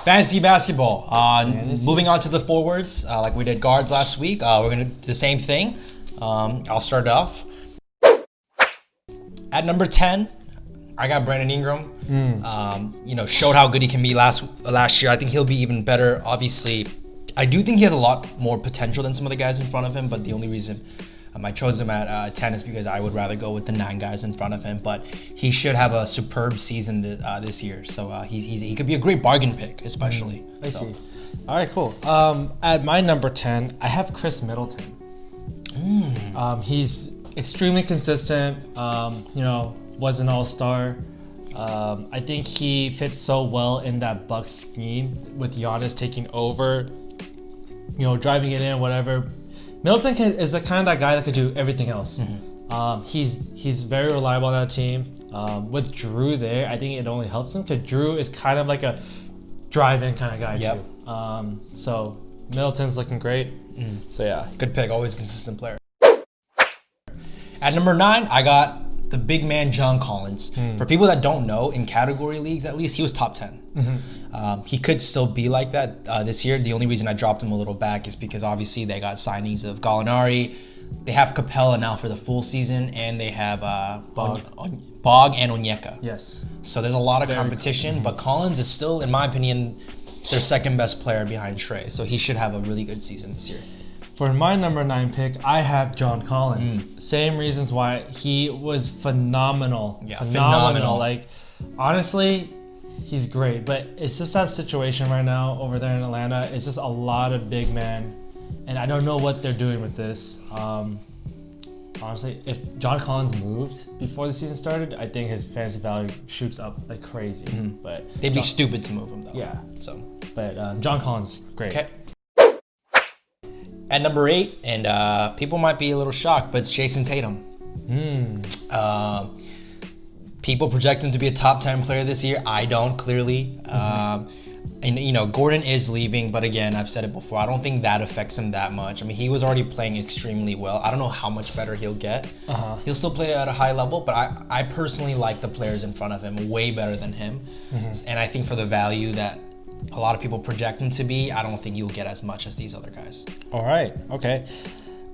Fantasy basketball. Moving on to the forwards, like we did guards last week. We're going to do the same thing. I'll start off. At number 10, I got Brandon Ingram. Showed how good he can be last year. I think he'll be even better. Obviously, I do think he has a lot more potential than some of the guys in front of him, but the only reason I chose him at 10 is because I would rather go with the 9 guys in front of him. But he should have a superb season this year. So he could be a great bargain pick, especially. I see. All right, cool. At my number 10, I have Chris Middleton. He's extremely consistent. Was an all-star. I think he fits so well in that Bucks scheme with Giannis taking over, driving it in, whatever. Middleton is the kind of that guy that could do everything else. He's very reliable on that team. With Drew there, I think it only helps him because Drew is kind of like a drive-in kind of guy too. So Middleton's looking great. So yeah, good pick. Always a consistent player. At number 9, I got the big man John Collins. For people that don't know, in category leagues at least, he was top 10. He could still be like that this year. The only reason I dropped him a little back is because obviously they got signings of Gallinari. They have Capella now for the full season, and they have Bog and Onyeka. Yes. So there's a lot of competition, but Collins is still, in my opinion, their second best player behind Trey. So he should have a really good season this year. For my number 9 pick, I have John Collins. Same reasons why he was phenomenal. Yeah, phenomenal. Like, honestly, he's great. But it's just that situation right now over there in Atlanta. It's just a lot of big men. And I don't know what they're doing with this. Honestly, if John Collins moved before the season started, I think his fantasy value shoots up like crazy. But they'd be stupid to move him, though. Yeah. But John Collins, great. Okay. At number 8, and people might be a little shocked, but it's Jayson Tatum. People project him to be a top 10 player this year. I don't, clearly. And Gordon is leaving, but again, I've said it before, I don't think that affects him that much. I mean, he was already playing extremely well. I don't know how much better he'll get. He'll still play at a high level, but I personally like the players in front of him way better than him. And I think for the value that a lot of people project him to be, I don't think you'll get as much as these other guys. All right, okay.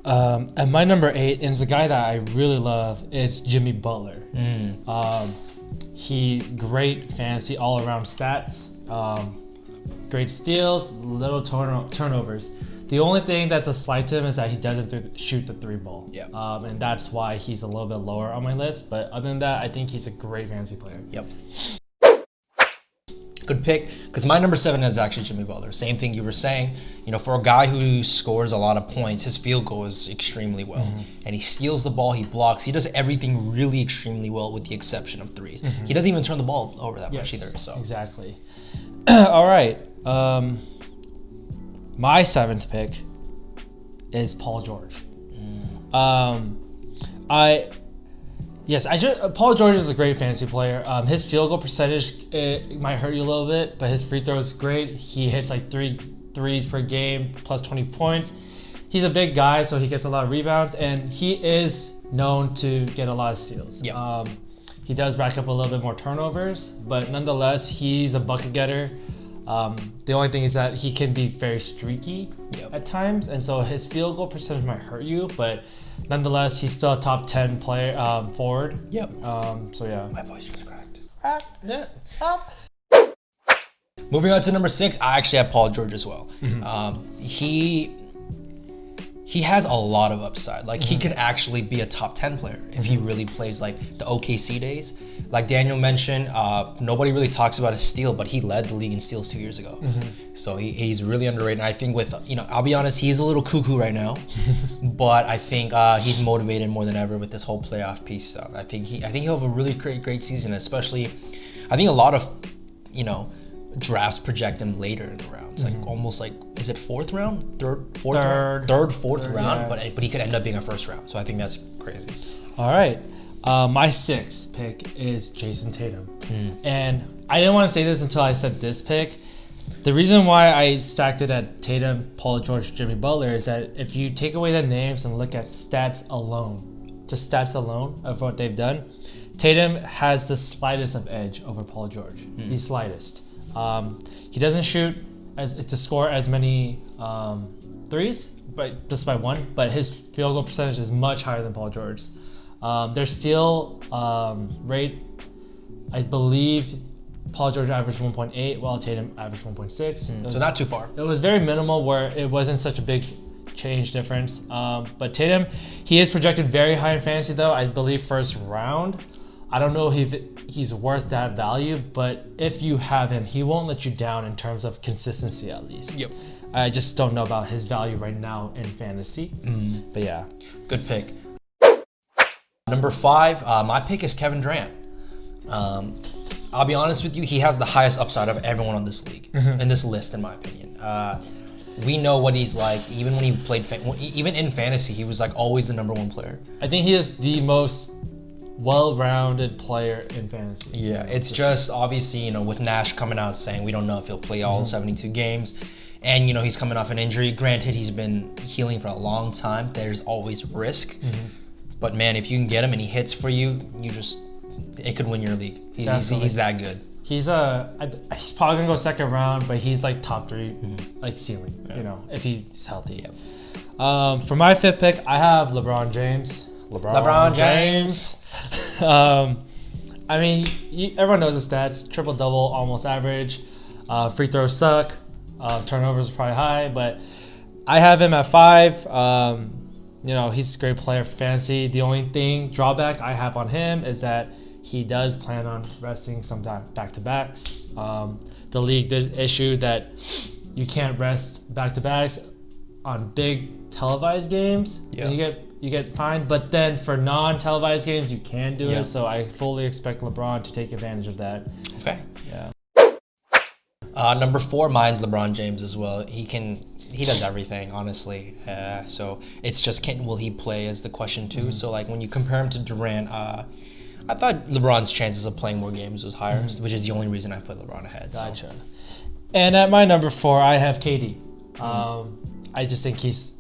And my number 8 is a guy that I really love. It's Jimmy Butler. He great fantasy all around stats. Great steals, little turnovers. The only thing that's a slight to him is that he doesn't shoot the 3 ball. And that's why he's a little bit lower on my list. But other than that, I think he's a great fantasy player. Good pick, because my number 7 is actually Jimmy Butler. Same thing you were saying. For a guy who scores a lot of points, his field goal is extremely well. And he steals the ball, he blocks, he does everything really extremely well with the exception of threes. He doesn't even turn the ball over that much either. So exactly. All right. My 7th pick is Paul George. Paul George is a great fantasy player. His field goal percentage might hurt you a little bit, but his free throw is great. He hits like 3 threes per game, plus 20 points. He's a big guy, so he gets a lot of rebounds, and he is known to get a lot of steals. He does rack up a little bit more turnovers, but nonetheless, he's a bucket getter. The only thing is that he can be very streaky at times, and so his field goal percentage might hurt you, but nonetheless, he's still a top 10 player forward. So yeah. My voice just cracked. Moving on to number 6, I actually have Paul George as well. He has a lot of upside. Like, he can actually be a top 10 player if he really plays like the OKC days. Like Daniel mentioned, nobody really talks about his steal, but he led the league in steals 2 years ago. So he's really underrated. And I think with, I'll be honest, he's a little cuckoo right now, but I think he's motivated more than ever with this whole playoff piece stuff. I think he'll have a really great season, especially, I think a lot of, drafts project him later in the rounds, like almost like, is it 4th round, fourth round, but he could end up being a 1st round. So I think that's crazy. All right, my 6th pick is Jayson Tatum, and I didn't want to say this until I said this pick. The reason why I stacked it at Tatum, Paul George, Jimmy Butler is that if you take away the names and look at stats alone, just stats alone of what they've done, Tatum has the slightest of edge over Paul George, the slightest. He doesn't shoot to score as many threes, but just by one. But his field goal percentage is much higher than Paul George's. Their steal rate, I believe, Paul George averaged 1.8, while Tatum averaged 1.6. So not too far. It was very minimal, where it wasn't such a big change difference. But Tatum, he is projected very high in fantasy, though. I believe first round. I don't know if he's worth that value, but if you have him, he won't let you down in terms of consistency, at least. Yep. I just don't know about his value right now in fantasy. But yeah. Good pick. Number 5, my pick is Kevin Durant. I'll be honest with you, he has the highest upside of everyone on this league, in this list, in my opinion. We know what he's like. Even when he played, even in fantasy, he was like always the number 1 player. I think he is the most well-rounded player in fantasy. Yeah, it's just obviously, with Nash coming out saying we don't know if he'll play all 72 games. And, he's coming off an injury. Granted, he's been healing for a long time. There's always risk. But, man, if you can get him and he hits for you, it could win your league. He's that good. He's probably going to go second round, but he's like top 3, like ceiling, if he's healthy. Yep. For my 5th pick, I have LeBron James. LeBron James. I mean, everyone knows the stats. Triple-double, almost average. Free throws suck. Turnovers are probably high, but I have him at 5. He's a great player for fantasy. The only drawback I have on him is that he does plan on resting some back-to-backs. The league did issue that you can't rest back-to-backs on big televised games, and you get fined. But then for non-televised games, you can do it. So I fully expect LeBron to take advantage of that. Okay. Yeah. Number 4, mine's LeBron James as well. He does everything, honestly. So it's just will he play is the question too. So like when you compare him to Durant, I thought LeBron's chances of playing more games was higher, which is the only reason I put LeBron ahead. Gotcha. So. And at my number 4, I have KD. I just think he's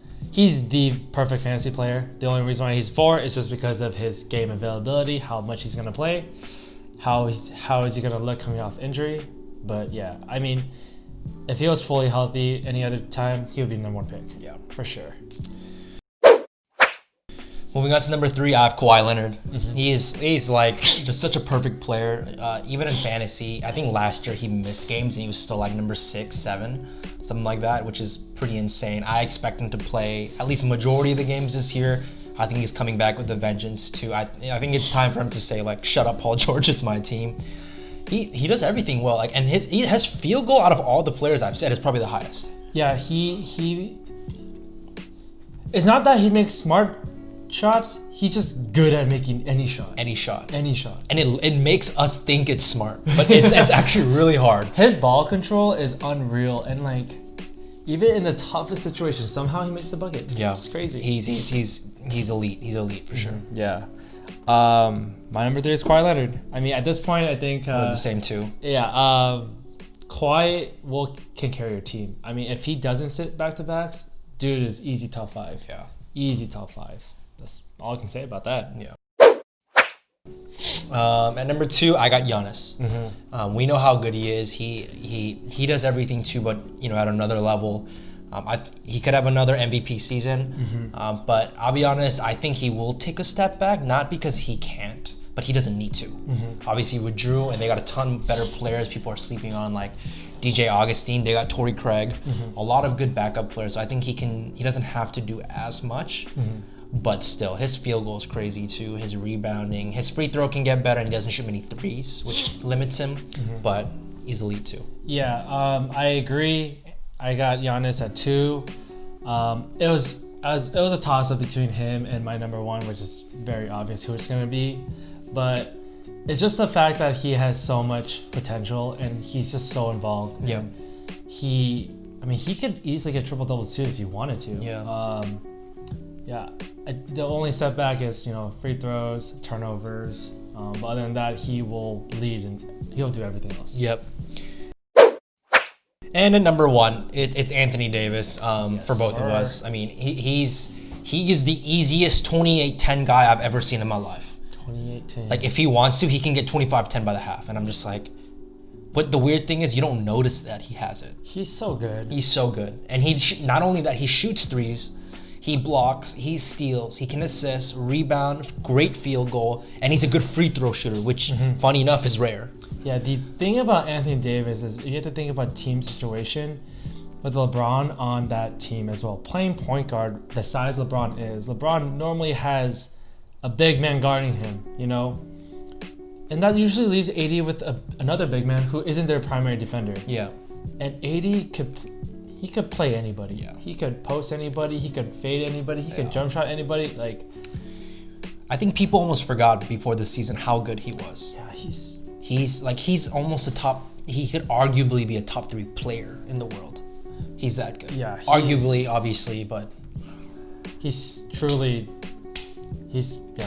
the perfect fantasy player. The only reason why he's 4 is just because of his game availability, how much he's going to play, how is he going to look coming off injury. But yeah, I mean, if he was fully healthy any other time, he would be the number 1 pick. Yeah, for sure. Moving on to number 3, I have Kawhi Leonard. He's like just such a perfect player. Even in fantasy, I think last year he missed games and he was still like number 6, 7, something like that, which is pretty insane. I expect him to play at least majority of the games this year. I think he's coming back with a vengeance too. I think it's time for him to say like, shut up, Paul George, it's my team. He does everything well. Like, and he has field goal out of all the players I've said is probably the highest. Yeah, he. It's not that he makes smart shots. He's just good at making any shot. Any shot. Any shot. And it makes us think it's smart, but it's actually really hard. His ball control is unreal, and like even in the toughest situation, somehow he makes a bucket. Yeah, it's crazy. He's elite. He's elite for sure. Yeah. My number 3 is Kawhi Leonard. I mean, at this point, I think we're the same too. Yeah. Kawhi can carry your team. I mean, if he doesn't sit back-to-backs, dude is easy top 5. Yeah. Easy top 5. That's all I can say about that. Yeah. At number 2, I got Giannis. We know how good he is. He does everything too, but at another level. He could have another MVP season, but I'll be honest, I think he will take a step back, not because he can't, but he doesn't need to. Obviously with Drew, and they got a ton better players people are sleeping on, like DJ Augustine, they got Torrey Craig, a lot of good backup players, so I think he doesn't have to do as much, but still, his field goal is crazy too, his rebounding, his free throw can get better, and he doesn't shoot many threes, which limits him, but he's elite too. Yeah, I agree. I got Giannis at 2. It was a toss-up between him and my number 1, which is very obvious who it's going to be. But it's just the fact that he has so much potential and he's just so involved. Yeah. He could easily get triple-double too if he wanted to. Yeah. The only setback is, free throws, turnovers. But other than that, he will lead and he'll do everything else. Yep. And at number 1, it's Anthony Davis for both of us. I mean, he is the easiest 28-10 guy I've ever seen in my life. 28-10. Like, if he wants to, he can get 25-10 by the half. And I'm just like, But the weird thing is, you don't notice that he has it. He's so good. He's so good. And not only that, he shoots threes, he blocks, he steals, he can assist, rebound, great field goal, and he's a good free throw shooter, which, funny enough, is rare. Yeah, the thing about Anthony Davis is you have to think about team situation with LeBron on that team as well. Playing point guard, the size LeBron is, LeBron normally has a big man guarding him, you know? And that usually leaves AD with another big man who isn't their primary defender. Yeah. And AD could play anybody. Yeah. He could post anybody. He could fade anybody. He could jump shot anybody. Like, I think people almost forgot before the season how good he was. yeah, He's almost a top. He could arguably be a top 3 player in the world. He's that good. Yeah. Arguably, obviously, but he's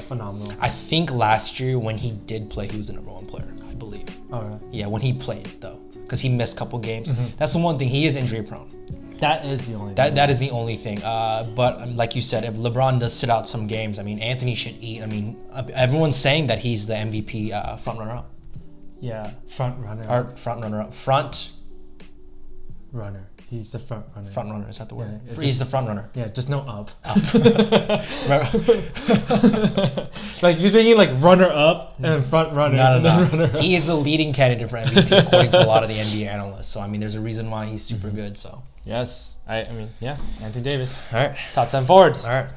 phenomenal. I think last year when he did play, he was the number 1 player. I believe. All right. Yeah, when he played though, because he missed a couple games. That's the one thing. He is injury prone. That is the only thing. That is the only thing. But like you said, if LeBron does sit out some games, I mean, Anthony should eat. I mean, everyone's saying that he's the MVP front runner up. Yeah, front runner. Or front runner up. Front runner. He's the front runner. Front runner, is that the word? Yeah, He's the front runner. Yeah, just no up. Remember? Like you're thinking like runner up and front runner. No. Runner up. He is the leading candidate for MVP according to a lot of the NBA analysts. So I mean, there's a reason why he's super good. So Yes, I mean, yeah, Anthony Davis. all right, Top 10 forwards. all right.